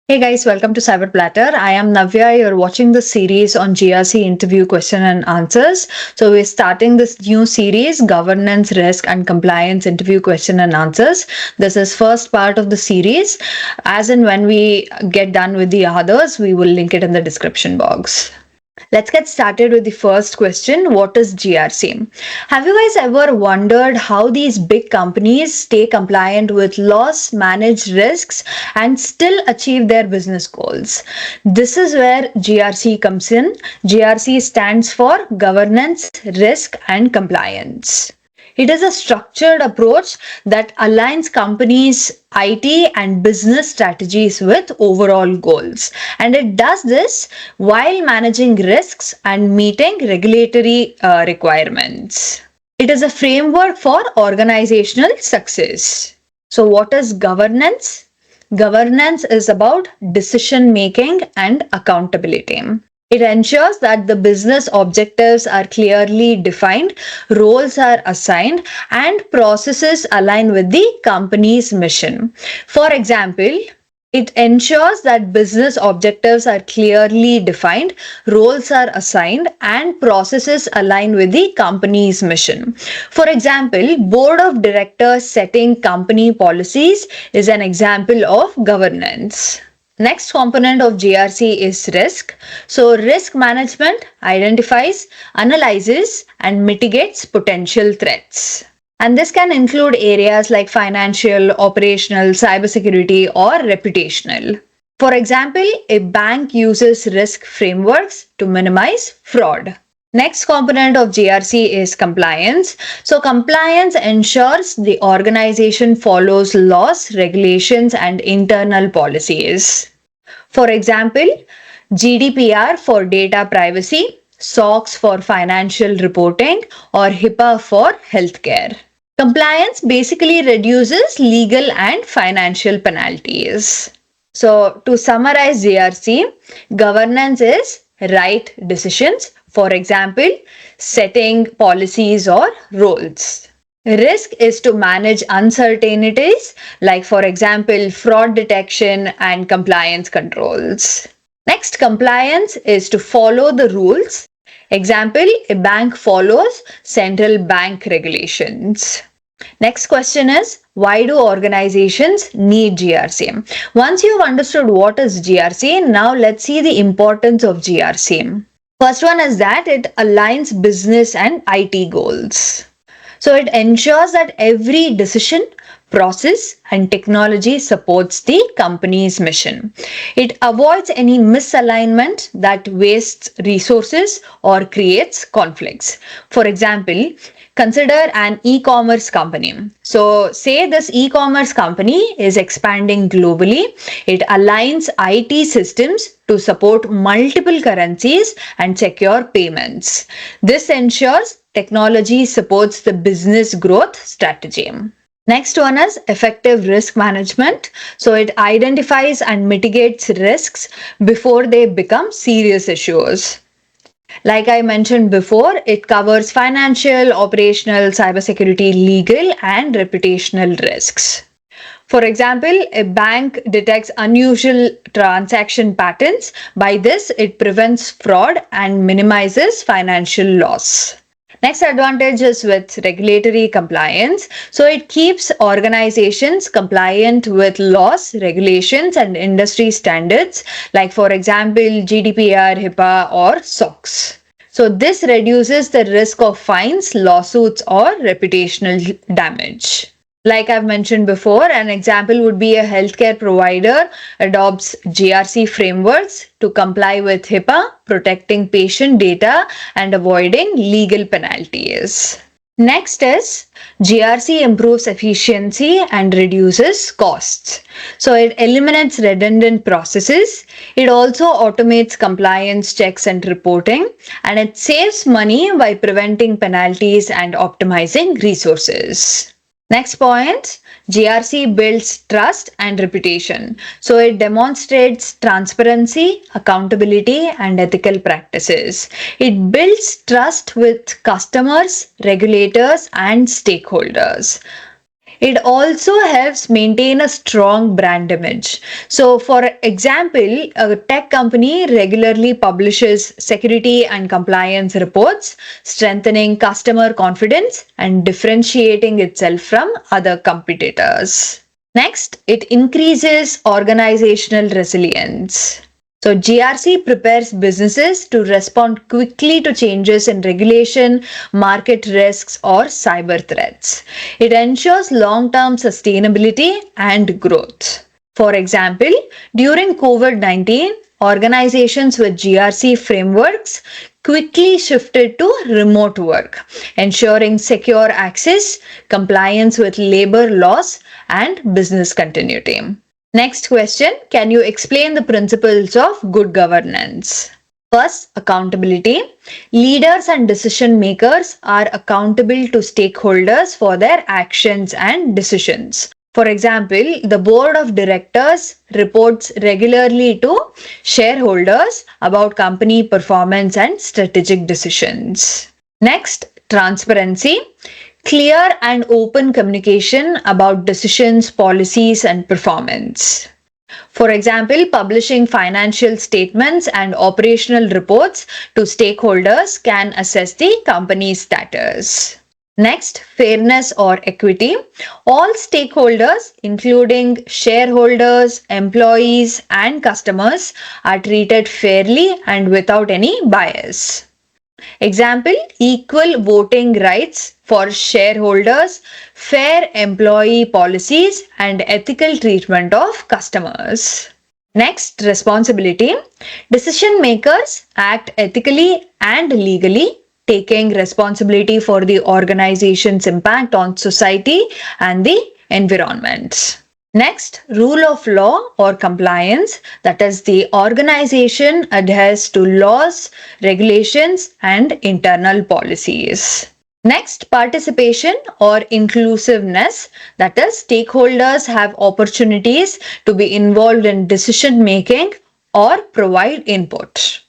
Hey guys, welcome to Cyber Platter. I am Navya. You're watching the series on GRC interview question and answers. So we're starting this new series, Governance, Risk and Compliance interview question and answers. This is first part of the series. As and when we get done with the others, we will link it in the description box. Let's get started with the first question. What is GRC? Have you guys ever wondered how these big companies stay compliant with laws, manage risks, and still achieve their business goals? This is where GRC comes in. GRC stands for Governance, Risk, and Compliance. It is a structured approach that aligns companies' IT and business strategies with overall goals. And it does this while managing risks and meeting regulatory requirements. It is a framework for organizational success. So, what is governance? Governance is about decision making and accountability. It ensures that the business objectives are clearly defined, roles are assigned, and processes align with the company's mission. For example, it ensures that business objectives are clearly defined, roles are assigned, and processes align with the company's mission. For example, board of directors setting company policies is an example of governance. Next component of GRC is risk. So risk management identifies, analyzes, and mitigates potential threats. And this can include areas like financial, operational, cybersecurity, or reputational. For example, a bank uses risk frameworks to minimize fraud. Next component of GRC is compliance. So compliance ensures the organization follows laws, regulations, and internal policies. For example, GDPR for data privacy, SOX for financial reporting, or HIPAA for healthcare. Compliance basically reduces legal and financial penalties. So to summarize GRC, governance is right decisions. For example, setting policies or roles. Risk is to manage uncertainties, like for example, fraud detection and compliance controls. Next, compliance is to follow the rules. Example, a bank follows central bank regulations. Next question is, why do organizations need GRC? Once you've understood what is GRC, now let's see the importance of GRC. First one is that it aligns business and IT goals. So it ensures that every decision, process, and technology supports the company's mission. It avoids any misalignment that wastes resources or creates conflicts. For example, consider an e-commerce company. So say this e-commerce company is expanding globally. It aligns IT systems to support multiple currencies and secure payments. This ensures technology supports the business growth strategy. Next one is effective risk management. So it identifies and mitigates risks before they become serious issues. Like I mentioned before, it covers financial, operational, cybersecurity, legal, and reputational risks. For example, a bank detects unusual transaction patterns. By this, it prevents fraud and minimizes financial loss. Next advantage is with regulatory compliance. So it keeps organizations compliant with laws, regulations, and industry standards, like for example, GDPR, HIPAA, or SOX. So this reduces the risk of fines, lawsuits, or reputational damage. Like I've mentioned before, an example would be a healthcare provider adopts GRC frameworks to comply with HIPAA, protecting patient data and avoiding legal penalties. Next is GRC improves efficiency and reduces costs. So it eliminates redundant processes. It also automates compliance checks and reporting, and it saves money by preventing penalties and optimizing resources. Next point, GRC builds trust and reputation. So it demonstrates transparency, accountability, and ethical practices. It builds trust with customers, regulators, and stakeholders. It also helps maintain a strong brand image. So, for example, a tech company regularly publishes security and compliance reports, strengthening customer confidence and differentiating itself from other competitors. Next, it increases organizational resilience. So, GRC prepares businesses to respond quickly to changes in regulation, market risks, or cyber threats. It ensures long term sustainability and growth. For example, during COVID-19, organizations with GRC frameworks quickly shifted to remote work, ensuring secure access, compliance with labor laws, and business continuity. Next question, can you explain the principles of good governance? First, accountability. Leaders and decision makers are accountable to stakeholders for their actions and decisions. For example, the board of directors reports regularly to shareholders about company performance and strategic decisions. Next, transparency. Clear and open communication about decisions, policies, and performance. For example, publishing financial statements and operational reports to stakeholders can assess the company's status. Next, fairness or equity. All stakeholders, including shareholders, employees, and customers, are treated fairly and without any bias. Example, equal voting rights for shareholders, fair employee policies, and ethical treatment of customers. Next, responsibility. Decision makers act ethically and legally, taking responsibility for the organization's impact on society and the environment. Next, rule of law or compliance, that is, the organization adheres to laws, regulations, and internal policies. Next, participation or inclusiveness, that is, stakeholders have opportunities to be involved in decision making or provide input.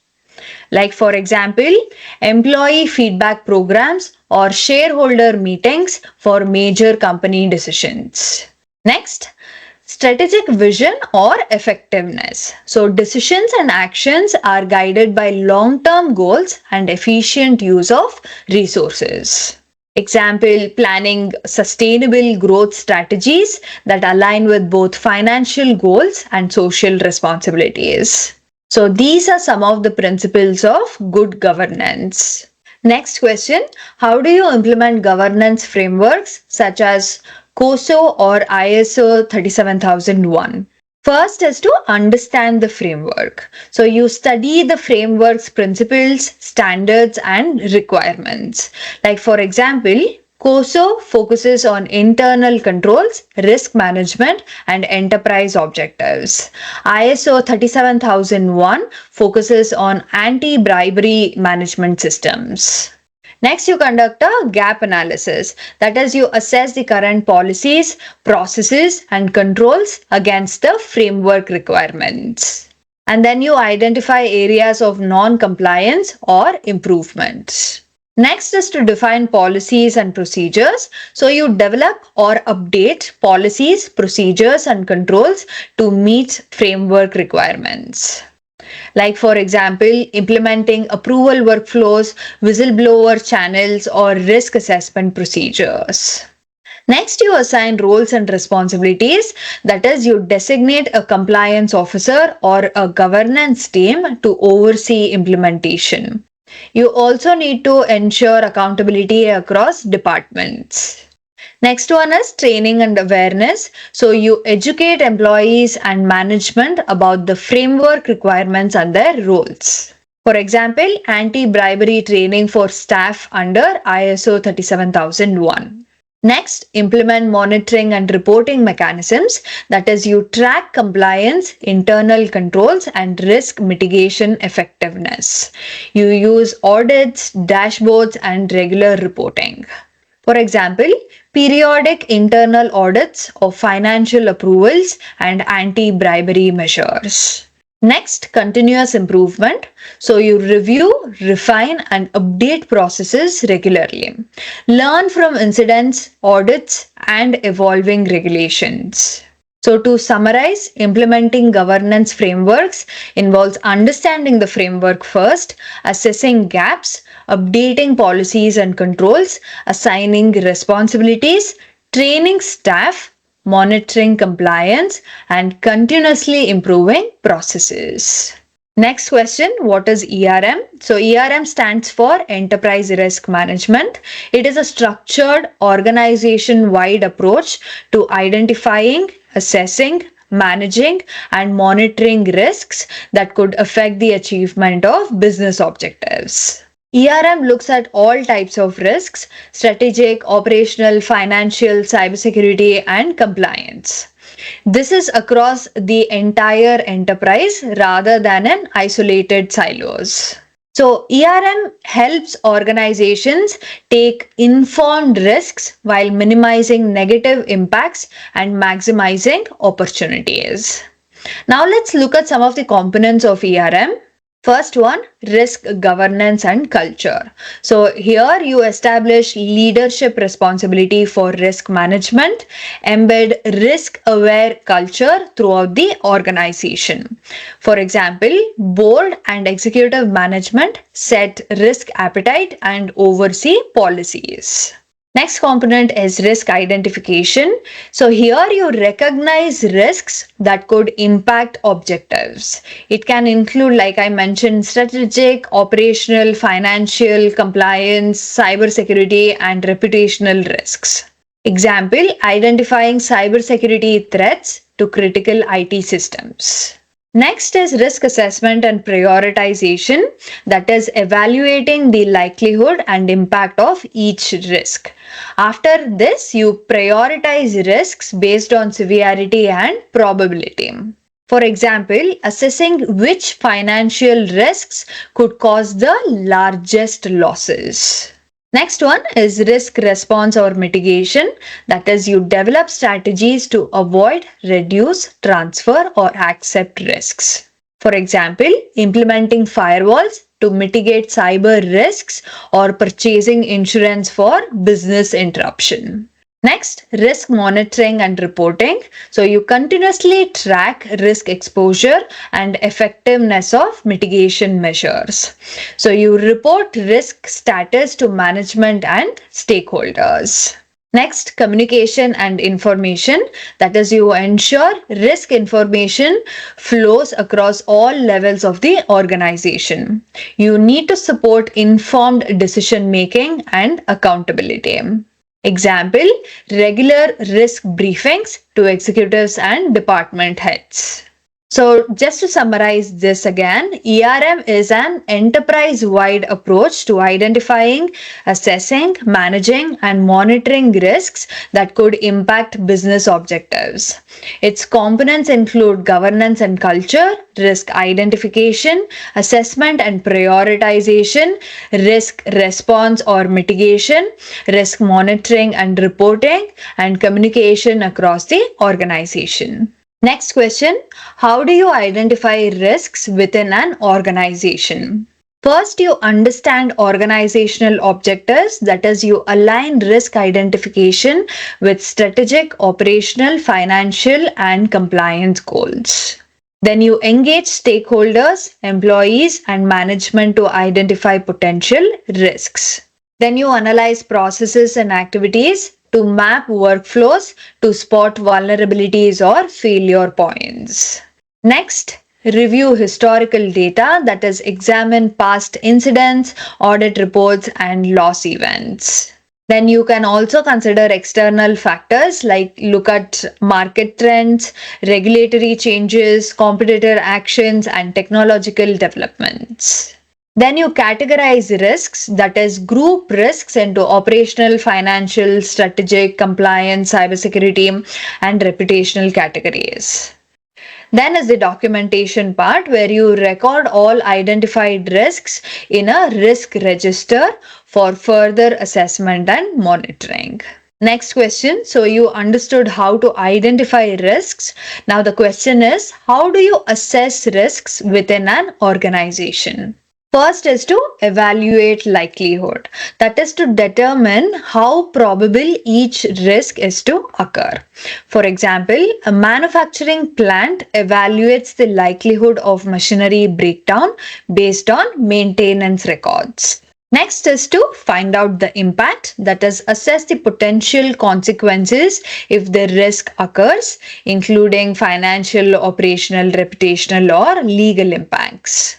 Like, for example, employee feedback programs or shareholder meetings for major company decisions. Next, strategic vision or effectiveness. So, decisions and actions are guided by long term goals and efficient use of resources. Example, planning sustainable growth strategies that align with both financial goals and social responsibilities. So, these are some of the principles of good governance. Next question, how do you implement governance frameworks such as COSO or ISO 37001? First is to understand the framework. So you study the framework's principles, standards, and requirements. Like, for example, COSO focuses on internal controls, risk management, and enterprise objectives. ISO 37001 focuses on anti-bribery management systems. Next, you conduct a gap analysis. That is, you assess the current policies, processes, and controls against the framework requirements. And then you identify areas of non-compliance or improvements. Next is to define policies and procedures. So you develop or update policies, procedures, and controls to meet framework requirements. Like, for example, implementing approval workflows, whistleblower channels, or risk assessment procedures. Next, you assign roles and responsibilities. That is, you designate a compliance officer or a governance team to oversee implementation. You also need to ensure accountability across departments. Next one is training and awareness. So you educate employees and management about the framework requirements and their roles. For example, anti-bribery training for staff under ISO 37001. Next, implement monitoring and reporting mechanisms. That is, you track compliance, internal controls, and risk mitigation effectiveness. You use audits, dashboards, and regular reporting. For example, periodic internal audits of financial approvals and anti-bribery measures. Next, continuous improvement. So you review, refine, and update processes regularly. Learn from incidents, audits, and evolving regulations. So to summarize, implementing governance frameworks involves understanding the framework first, assessing gaps, updating policies and controls, assigning responsibilities, training staff, monitoring compliance, and continuously improving processes. Next question, what is ERM? So ERM stands for Enterprise Risk Management. It is a structured organization-wide approach to identifying, assessing, managing, and monitoring risks that could affect the achievement of business objectives. ERM looks at all types of risks: strategic, operational, financial, cybersecurity, and compliance. This is across the entire enterprise rather than in isolated silos. So, ERM helps organizations take informed risks while minimizing negative impacts and maximizing opportunities. Now, let's look at some of the components of ERM. First one, risk governance and culture. So here you establish leadership responsibility for risk management, embed risk aware culture throughout the organization. For example, board and executive management set risk appetite and oversee policies. Next component is risk identification. So here you recognize risks that could impact objectives. It can include, like I mentioned, strategic, operational, financial, compliance, cybersecurity, and reputational risks. Example, identifying cybersecurity threats to critical IT systems. Next is risk assessment and prioritization, that is evaluating the likelihood and impact of each risk. After this, you prioritize risks based on severity and probability. For example, assessing which financial risks could cause the largest losses. Next one is risk response or mitigation. That is, you develop strategies to avoid, reduce, transfer, or accept risks. For example, implementing firewalls to mitigate cyber risks or purchasing insurance for business interruption. Next, risk monitoring and reporting. So you continuously track risk exposure and effectiveness of mitigation measures. So you report risk status to management and stakeholders. Next, communication and information. That is, you ensure risk information flows across all levels of the organization. You need to support informed decision making and accountability. Example, regular risk briefings to executives and department heads. So just to summarize this again, ERM is an enterprise-wide approach to identifying, assessing, managing, and monitoring risks that could impact business objectives. Its components include governance and culture, risk identification, assessment and prioritization, risk response or mitigation, risk monitoring and reporting, and communication across the organization. Next question, how do you identify risks within an organization? First, you understand organizational objectives, that is, you align risk identification with strategic, operational, financial, and compliance goals. Then you engage stakeholders, employees, and management to identify potential risks. Then you analyze processes and activities to map workflows to spot vulnerabilities or failure points. Next, review historical data, that is, examine past incidents, audit reports, and loss events. Then you can also consider external factors like look at market trends, regulatory changes, competitor actions, and technological developments. Then you categorize risks, that is, group risks into operational, financial, strategic, compliance, cybersecurity, and reputational categories. Then is the documentation part, where you record all identified risks in a risk register for further assessment and monitoring. Next question. So you understood how to identify risks. Now the question is, how do you assess risks within an organization? First is to evaluate likelihood. That is to determine how probable each risk is to occur. For example, a manufacturing plant evaluates the likelihood of machinery breakdown based on maintenance records. Next is to find out the impact, that is, assess the potential consequences if the risk occurs, including financial, operational, reputational, or legal impacts.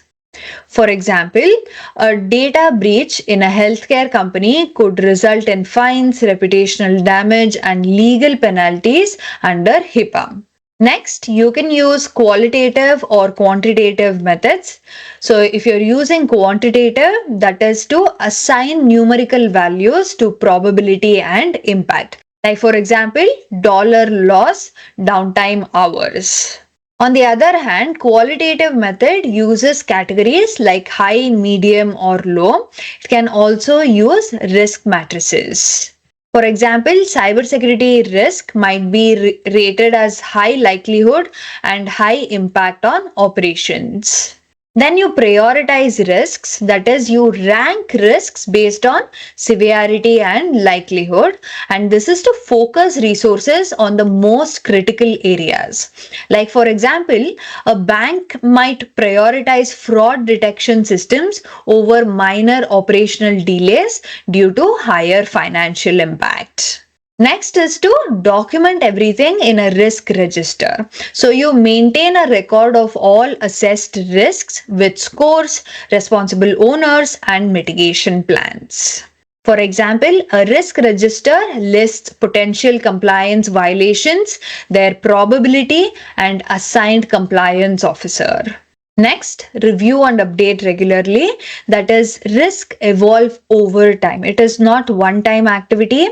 For example, a data breach in a healthcare company could result in fines, reputational damage, and legal penalties under HIPAA. Next, you can use qualitative or quantitative methods. So if you're using quantitative, that is to assign numerical values to probability and impact. Like for example, dollar loss, downtime hours. On the other hand, qualitative method uses categories like high, medium, or low. It can also use risk matrices. For example, cybersecurity risk might be rated as high likelihood and high impact on operations. Then you prioritize risks, that is, you rank risks based on severity and likelihood, and this is to focus resources on the most critical areas. Like, for example, a bank might prioritize fraud detection systems over minor operational delays due to higher financial impact. Next is to document everything in a risk register. So you maintain a record of all assessed risks with scores, responsible owners, and mitigation plans. For example, a risk register lists potential compliance violations, their probability, and assigned compliance officer. Next, review and update regularly. That is, risk evolve over time. It is not one-time activity.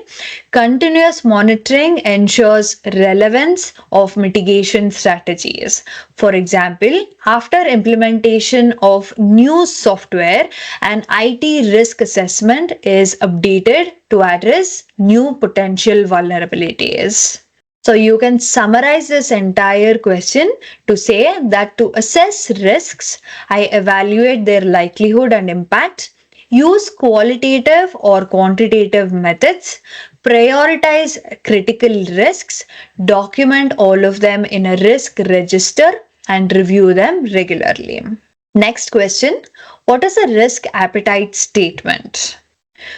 Continuous monitoring ensures relevance of mitigation strategies. For example, after implementation of new software, an IT risk assessment is updated to address new potential vulnerabilities. So you can summarize this entire question to say that to assess risks, I evaluate their likelihood and impact, use qualitative or quantitative methods, prioritize critical risks, document all of them in a risk register, and review them regularly. Next question, what is a risk appetite statement?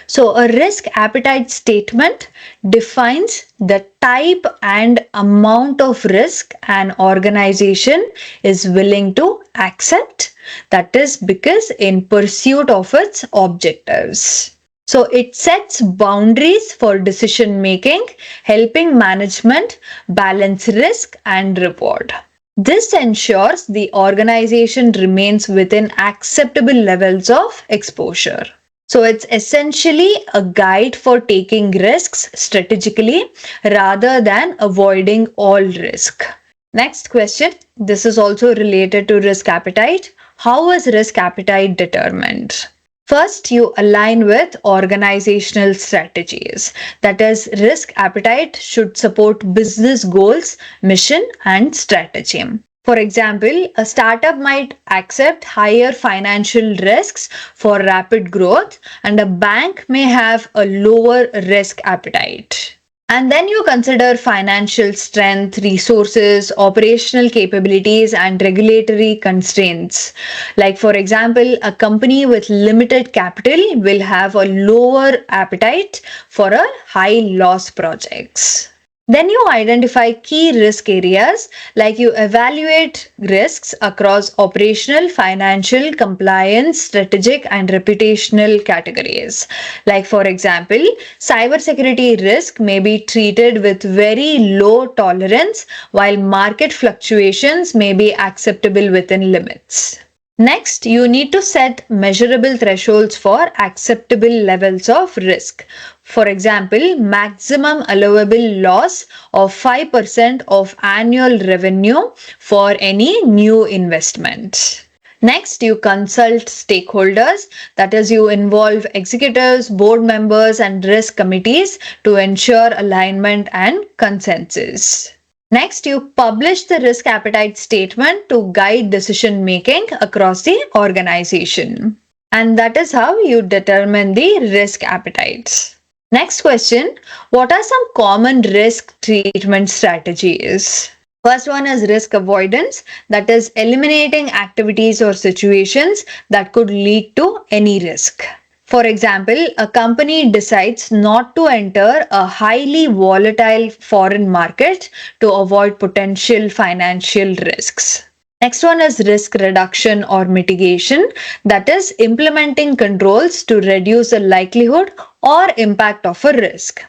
So a risk appetite statement defines the type and amount of risk an organization is willing to accept. That is because in pursuit of its objectives. So it sets boundaries for decision making, helping management balance risk and reward. This ensures the organization remains within acceptable levels of exposure. So it's essentially a guide for taking risks strategically rather than avoiding all risk. Next question. This is also related to risk appetite. How is risk appetite determined? First, you align with organizational strategies. That is, risk appetite should support business goals, mission, and strategy. For example, a startup might accept higher financial risks for rapid growth, and a bank may have a lower risk appetite. And then you consider financial strength, resources, operational capabilities, and regulatory constraints. Like, for example, a company with limited capital will have a lower appetite for a high loss projects. Then you identify key risk areas, like you evaluate risks across operational, financial, compliance, strategic, and reputational categories. Like, for example, cybersecurity risk may be treated with very low tolerance, while market fluctuations may be acceptable within limits. Next, you need to set measurable thresholds for acceptable levels of risk. For example, maximum allowable loss of 5% of annual revenue for any new investment. Next, you consult stakeholders, that is, you involve executives, board members, and risk committees to ensure alignment and consensus. Next, you publish the risk appetite statement to guide decision making across the organization. And that is how you determine the risk appetites. Next question, what are some common risk treatment strategies? First one is risk avoidance, that is eliminating activities or situations that could lead to any risk. For example, a company decides not to enter a highly volatile foreign market to avoid potential financial risks. Next one is risk reduction or mitigation, that is implementing controls to reduce the likelihood or impact of a risk.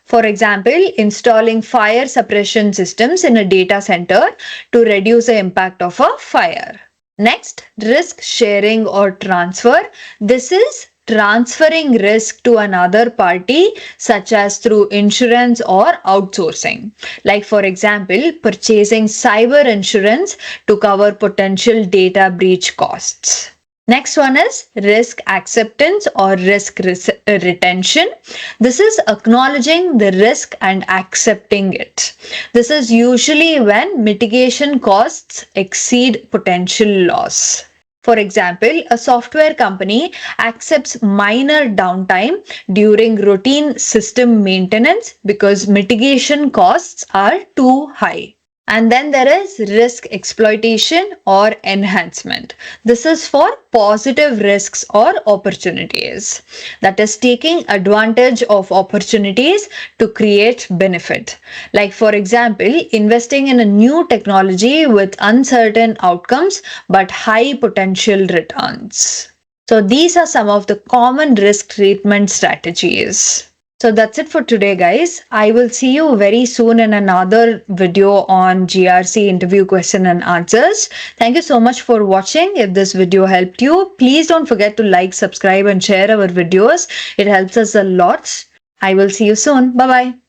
For example, installing fire suppression systems in a data center to reduce the impact of a fire. Next, risk sharing or transfer. This is transferring risk to another party, such as through insurance or outsourcing. Like, for example, purchasing cyber insurance to cover potential data breach costs. Next one is risk acceptance or risk retention. This is acknowledging the risk and accepting it. This is usually when mitigation costs exceed potential loss. For example, a software company accepts minor downtime during routine system maintenance because mitigation costs are too high. And then there is risk exploitation or enhancement. This is for positive risks or opportunities. That is taking advantage of opportunities to create benefit. Like, for example, investing in a new technology with uncertain outcomes but high potential returns. So these are some of the common risk treatment strategies. So that's it for today, guys. I will see you very soon in another video on GRC interview question and answers. Thank you so much for watching. If this video helped you, please don't forget to like, subscribe, and share our videos. It helps us a lot. I will see you soon. Bye-bye.